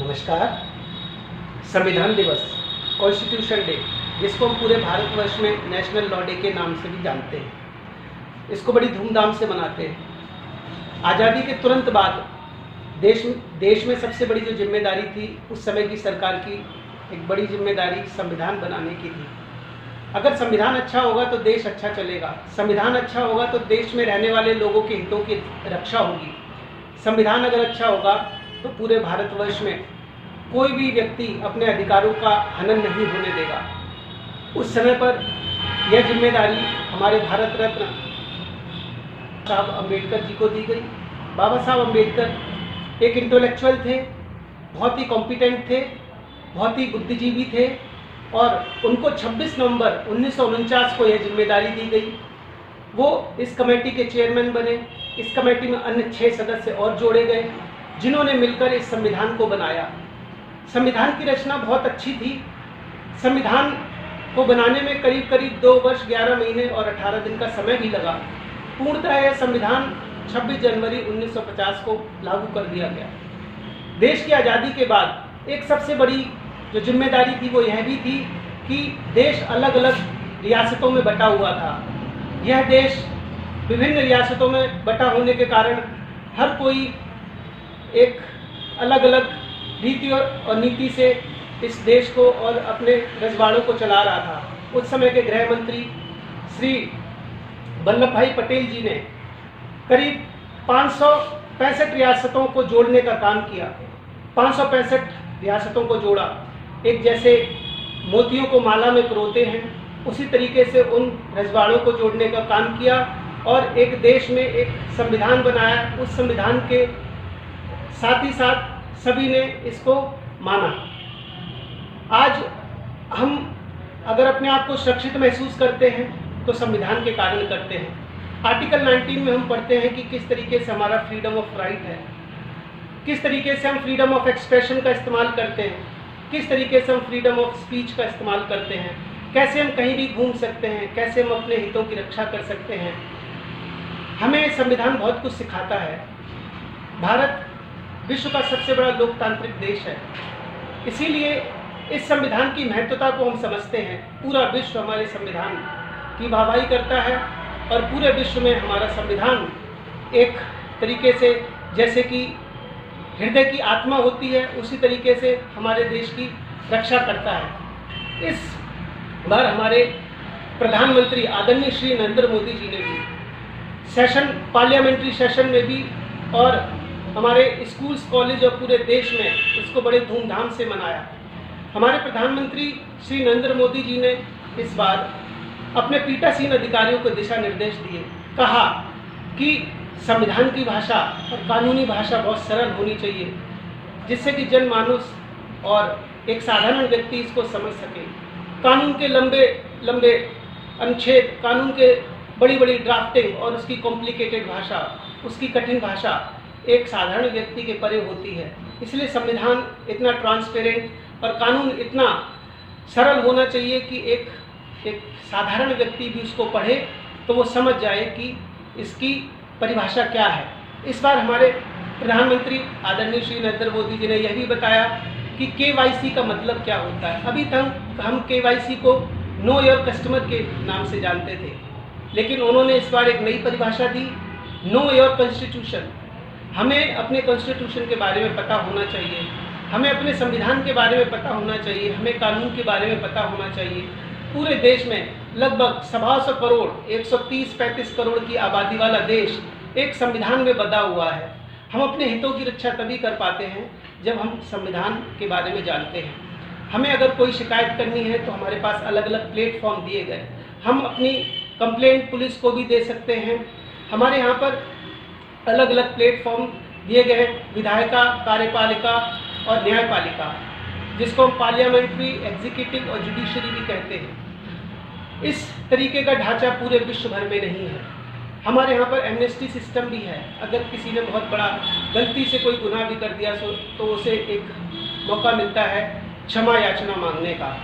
नमस्कार। संविधान दिवस, कॉन्स्टिट्यूशन डे, जिसको हम पूरे भारतवर्ष में नेशनल लॉ डे के नाम से भी जानते हैं, इसको बड़ी धूमधाम से मनाते हैं। आज़ादी के तुरंत बाद देश में सबसे बड़ी जो जिम्मेदारी थी उस समय की सरकार की, एक बड़ी जिम्मेदारी संविधान बनाने की थी। अगर संविधान अच्छा होगा तो देश अच्छा चलेगा, संविधान अच्छा होगा तो देश में रहने वाले लोगों के हितों की रक्षा होगी। संविधान अगर अच्छा होगा तो पूरे भारतवर्ष में कोई भी व्यक्ति अपने अधिकारों का हनन नहीं होने देगा। उस समय पर यह जिम्मेदारी हमारे भारत रत्न साहब अम्बेडकर जी को दी गई। बाबा साहब अम्बेडकर एक इंटेलेक्चुअल थे, बहुत ही कॉम्पिटेंट थे, बहुत ही बुद्धिजीवी थे और उनको 26 नवंबर 1949 को यह जिम्मेदारी दी गई। वो इस कमेटी के चेयरमैन बने। इस कमेटी में अन्य 6 सदस्य और जोड़े गए, जिन्होंने मिलकर इस संविधान को बनाया। संविधान की रचना बहुत अच्छी थी। संविधान को बनाने में करीब 2 वर्ष 11 महीने और 18 दिन का समय भी लगा। पूर्णतः यह संविधान 26 जनवरी 1950 को लागू कर दिया गया। देश की आज़ादी के बाद एक सबसे बड़ी जो जिम्मेदारी थी वो यह भी थी कि देश अलग अलग रियासतों में बटा हुआ था। यह देश विभिन्न रियासतों में बटा होने के कारण हर कोई एक अलग अलग रीति और नीति से इस देश को और अपने रजवाड़ों को चला रहा था। उस समय के गृह मंत्री श्री वल्लभ भाई पटेल जी ने करीब 565 रियासतों को जोड़ने का काम किया। 565 रियासतों को जोड़ा। एक जैसे मोतियों को माला में पिरोते हैं, उसी तरीके से उन रजवाड़ों को जोड़ने का काम किया और एक देश में एक संविधान बनाया। उस संविधान के साथ ही साथ सभी ने इसको माना। आज हम अगर अपने आप को सुरक्षित महसूस करते हैं तो संविधान के कारण करते हैं। आर्टिकल 19 में हम पढ़ते हैं कि किस तरीके से हमारा फ्रीडम ऑफ राइट है, किस तरीके से हम फ्रीडम ऑफ एक्सप्रेशन का इस्तेमाल करते हैं, किस तरीके से हम फ्रीडम ऑफ स्पीच का इस्तेमाल करते हैं, कैसे हम कहीं भी घूम सकते हैं, कैसे हम अपने हितों की रक्षा कर सकते हैं। हमें संविधान बहुत कुछ सिखाता है। भारत विश्व का सबसे बड़ा लोकतांत्रिक देश है, इसीलिए इस संविधान की महत्वता को हम समझते हैं। पूरा विश्व हमारे संविधान की वाहवाही करता है और पूरे विश्व में हमारा संविधान एक तरीके से जैसे कि हृदय की आत्मा होती है, उसी तरीके से हमारे देश की रक्षा करता है। इस बार हमारे प्रधानमंत्री आदरणीय श्री नरेंद्र मोदी जी ने भी पार्लियामेंट्री सेशन में भी और हमारे स्कूल्स, कॉलेज और पूरे देश में इसको बड़े धूमधाम से मनाया। हमारे प्रधानमंत्री श्री नरेंद्र मोदी जी ने इस बार अपने पीठासीन अधिकारियों को दिशा निर्देश दिए। कहा कि संविधान की भाषा और कानूनी भाषा बहुत सरल होनी चाहिए, जिससे कि जनमानस और एक साधारण व्यक्ति इसको समझ सके। कानून के लंबे अनुच्छेद, कानून के बड़ी ड्राफ्टिंग और उसकी कॉम्प्लिकेटेड भाषा, उसकी कठिन भाषा एक साधारण व्यक्ति के परे होती है। इसलिए संविधान इतना ट्रांसपेरेंट और कानून इतना सरल होना चाहिए कि एक साधारण व्यक्ति भी उसको पढ़े तो वो समझ जाए कि इसकी परिभाषा क्या है। इस बार हमारे प्रधानमंत्री आदरणीय श्री नरेंद्र मोदी जी ने यह भी बताया कि KYC का मतलब क्या होता है। अभी तक हम KYC को नो योर कस्टमर के नाम से जानते थे, लेकिन उन्होंने इस बार एक नई परिभाषा दी, नो योर कॉन्स्टिट्यूशन। हमें अपने कॉन्स्टिट्यूशन के बारे में पता होना चाहिए, हमें अपने संविधान के बारे में पता होना चाहिए, हमें कानून के बारे में पता होना चाहिए। पूरे देश में लगभग 125 करोड़ 130-135 करोड़ की आबादी वाला देश एक संविधान में बंधा हुआ है। हम अपने हितों की रक्षा तभी कर पाते हैं जब हम संविधान के बारे में जानते हैं। हमें अगर कोई शिकायत करनी है तो हमारे पास अलग अलग प्लेटफॉर्म दिए गए। हम अपनी कंप्लेंट पुलिस को भी दे सकते हैं। हमारे यहाँ पर अलग अलग प्लेटफॉर्म दिए गए, विधायिका, कार्यपालिका और न्यायपालिका, जिसको हम पार्लियामेंट्री, एग्जीक्यूटिव और जुडिशरी भी कहते हैं। इस तरीके का ढांचा पूरे विश्व भर में नहीं है। हमारे यहाँ पर एमनेस्टी सिस्टम भी है। अगर किसी ने बहुत बड़ा गलती से कोई गुनाह भी कर दिया तो उसे एक मौका मिलता है क्षमा याचना मांगने का।